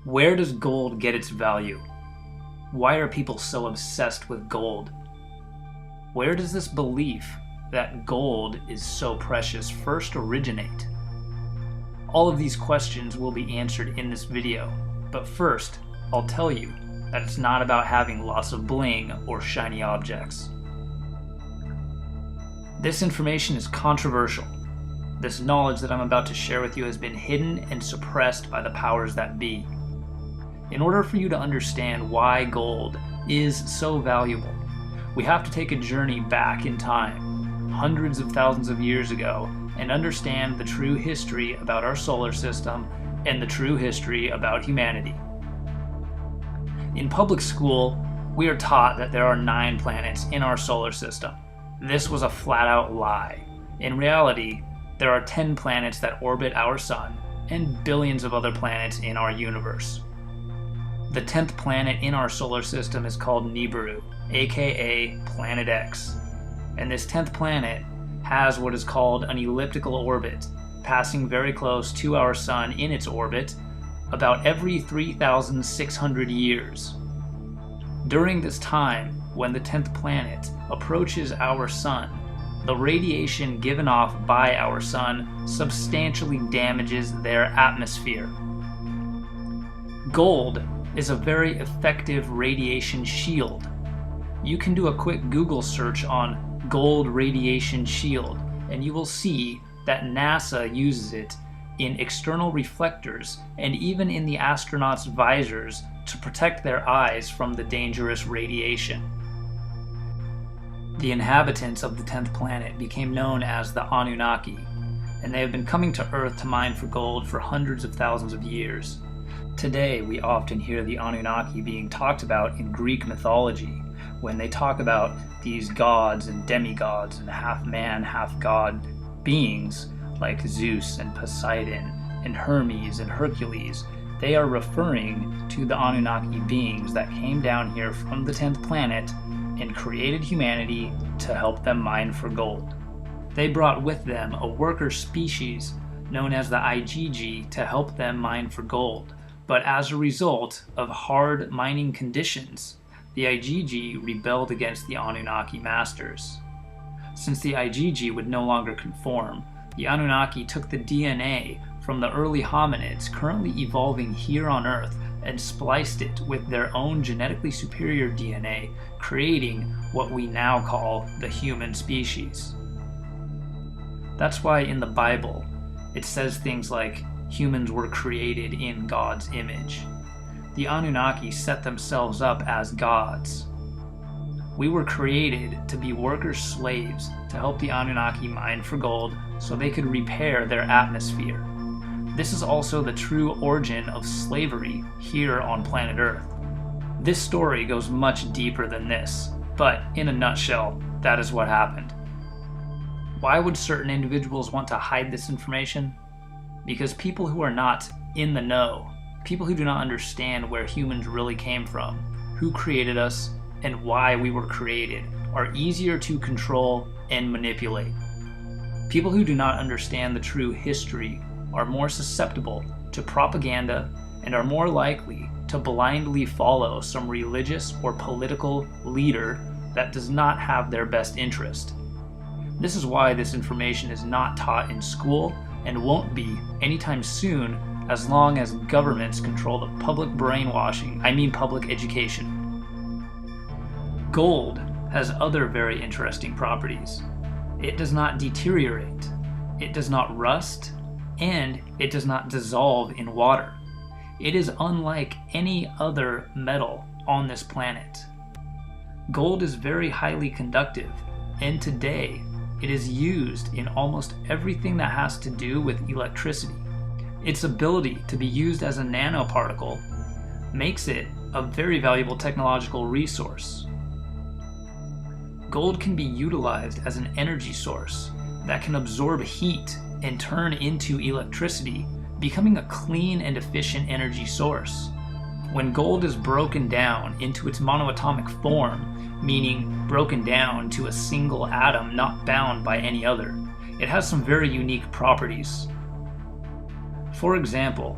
Where does gold get its value? Why are people so obsessed with gold? Where does this belief that gold is so precious first originate? All of these questions will be answered in this video, but first, I'll tell you that it's not about having lots of bling or shiny objects. This information is controversial. This knowledge that I'm about to share with you has been hidden and suppressed by the powers that be. In order for you to understand why gold is so valuable, we have to take a journey back in time, hundreds of thousands of years ago, and understand the true history about our solar system and the true history about humanity. In public school, we are taught that there are 9 planets in our solar system. This was a flat-out lie. In reality, there are 10 planets that orbit our sun and billions of other planets in our universe. The 10th planet in our solar system is called Nibiru, aka Planet X. And this 10th planet has what is called an elliptical orbit, passing very close to our sun in its orbit about every 3,600 years. During this time, when the 10th planet approaches our sun, the radiation given off by our sun substantially damages their atmosphere. Gold is a very effective radiation shield. You can do a quick Google search on gold radiation shield, and you will see that NASA uses it in external reflectors and even in the astronauts' visors to protect their eyes from the dangerous radiation. The inhabitants of the 10th planet became known as the Annunaki, and they have been coming to Earth to mine for gold for hundreds of thousands of years. Today, we often hear the Anunnaki being talked about in Greek mythology, when they talk about these gods and demigods and half-man, half-god beings like Zeus and Poseidon and Hermes and Hercules. They are referring to the Anunnaki beings that came down here from the 10th planet and created humanity to help them mine for gold. They brought with them a worker species known as the IgG to help them mine for gold. But as a result of hard mining conditions, the IgG rebelled against the Anunnaki masters. Since the IgG would no longer conform, the Anunnaki took the DNA from the early hominids currently evolving here on Earth and spliced it with their own genetically superior DNA, creating what we now call the human species. That's why in the Bible, it says things like, humans were created in God's image. The Anunnaki set themselves up as gods. We were created to be worker slaves to help the Anunnaki mine for gold so they could repair their atmosphere. This is also the true origin of slavery here on planet Earth. This story goes much deeper than this, but in a nutshell, that is what happened. Why would certain individuals want to hide this information? Because people who are not in the know, people who do not understand where humans really came from, who created us, and why we were created, are easier to control and manipulate. People who do not understand the true history are more susceptible to propaganda and are more likely to blindly follow some religious or political leader that does not have their best interest. This is why this information is not taught in school and won't be anytime soon, as long as governments control the public brainwashing, public education. Gold has other very interesting properties. It does not deteriorate, it does not rust, and it does not dissolve in water. It is unlike any other metal on this planet. Gold is very highly conductive, and today it is used in almost everything that has to do with electricity. Its ability to be used as a nanoparticle makes it a very valuable technological resource. Gold can be utilized as an energy source that can absorb heat and turn into electricity, becoming a clean and efficient energy source. When gold is broken down into its monoatomic form, meaning broken down to a single atom not bound by any other, it has some very unique properties. For example,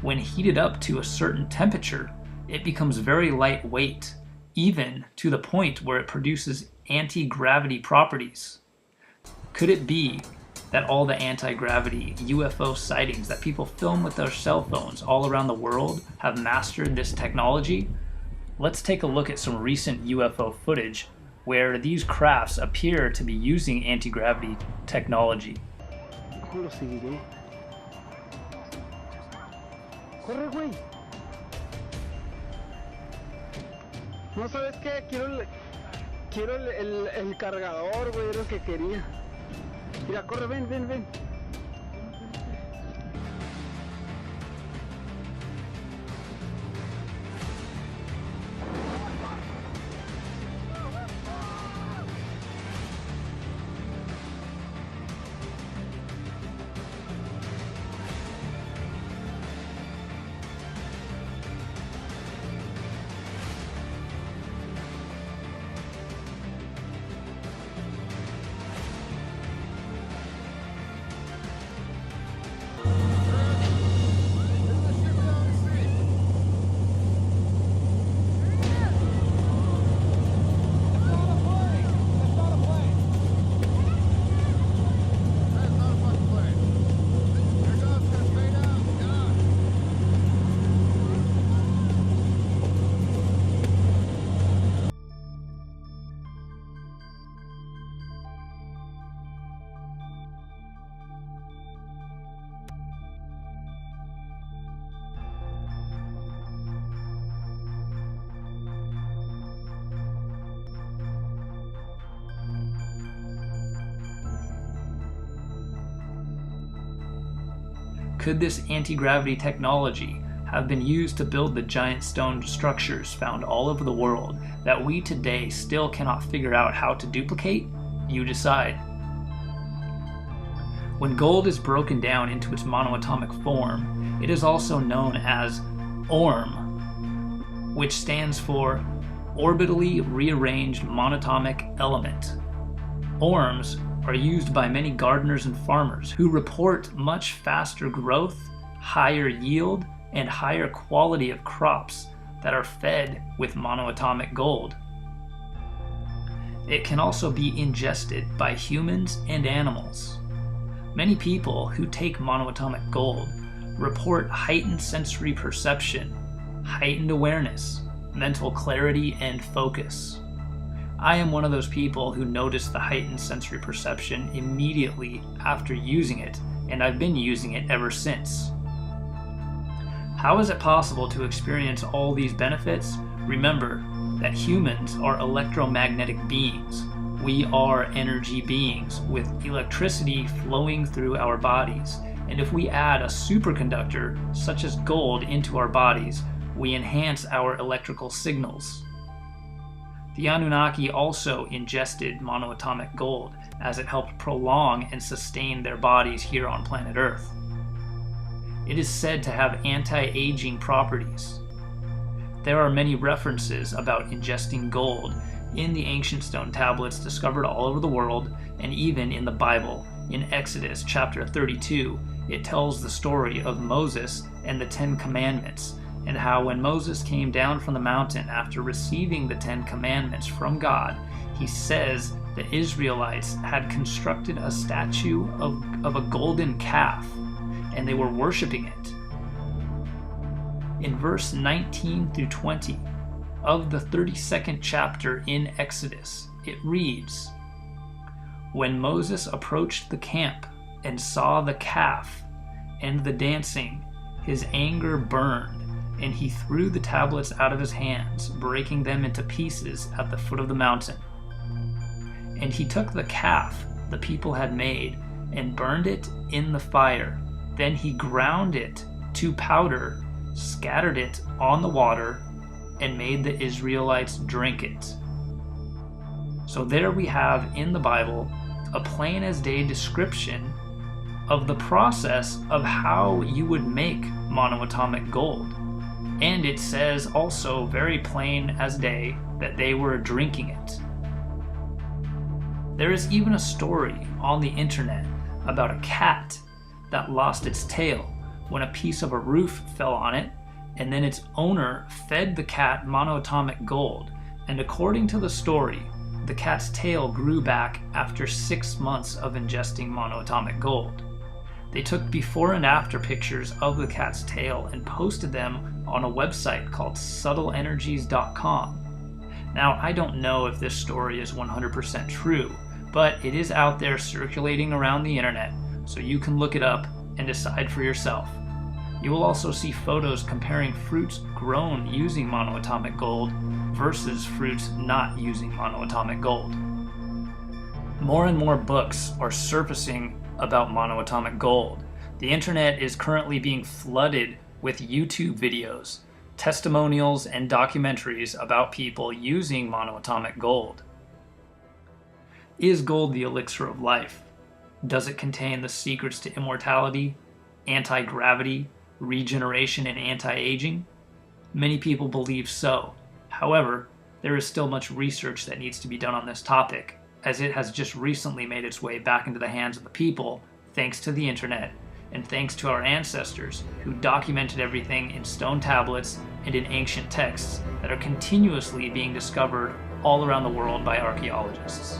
When heated up to a certain temperature, it becomes very lightweight, even to the point where it produces anti-gravity properties. Could it be that all the anti-gravity UFO sightings that people film with their cell phones all around the world have mastered this technology? Let's take a look at some recent UFO footage where these crafts appear to be using anti-gravity technology. Corre, güey. No sabes qué, quiero el cargador, güey, es lo que quería. Mira, corre, ven. Could this anti-gravity technology have been used to build the giant stone structures found all over the world that we today still cannot figure out how to duplicate? You decide. When gold is broken down into its monoatomic form, it is also known as ORM, which stands for Orbitally Rearranged Monatomic Element. ORMs are used by many gardeners and farmers who report much faster growth, higher yield, and higher quality of crops that are fed with monoatomic gold. It can also be ingested by humans and animals. Many people who take monoatomic gold report heightened sensory perception, heightened awareness, mental clarity, and focus. I am one of those people who noticed the heightened sensory perception immediately after using it, and I've been using it ever since. How is it possible to experience all these benefits? Remember that humans are electromagnetic beings. We are energy beings with electricity flowing through our bodies, and if we add a superconductor such as gold into our bodies, we enhance our electrical signals. The Anunnaki also ingested monoatomic gold as it helped prolong and sustain their bodies here on planet Earth. It is said to have anti-aging properties. There are many references about ingesting gold in the ancient stone tablets discovered all over the world, and even in the Bible. In Exodus chapter 32, it tells the story of Moses and the 10 Commandments, and how when Moses came down from the mountain after receiving the 10 Commandments from God, he says the Israelites had constructed a statue of a golden calf, and they were worshiping it. In verse 19 through 20 of the 32nd chapter in Exodus, it reads, "When Moses approached the camp and saw the calf and the dancing, his anger burned, and he threw the tablets out of his hands, breaking them into pieces at the foot of the mountain. And he took the calf the people had made and burned it in the fire. Then he ground it to powder, scattered it on the water, and made the Israelites drink it." So there we have in the Bible a plain as day description of the process of how you would make monoatomic gold. And it says also very plain as day that they were drinking it. There is even a story on the internet about a cat that lost its tail when a piece of a roof fell on it, and then its owner fed the cat monoatomic gold, and according to the story, the cat's tail grew back after 6 months of ingesting monoatomic gold. They took before and after pictures of the cat's tail and posted them on a website called subtleenergies.com. Now, I don't know if this story is 100% true, but it is out there circulating around the internet, so you can look it up and decide for yourself. You will also see photos comparing fruits grown using monoatomic gold versus fruits not using monoatomic gold. More and more books are surfacing about monoatomic gold. The internet is currently being flooded with YouTube videos, testimonials, and documentaries about people using monoatomic gold. Is gold the elixir of life? Does it contain the secrets to immortality, anti-gravity, regeneration, and anti-aging? Many people believe so. However, there is still much research that needs to be done on this topic, as it has just recently made its way back into the hands of the people thanks to the internet and thanks to our ancestors who documented everything in stone tablets and in ancient texts that are continuously being discovered all around the world by archaeologists.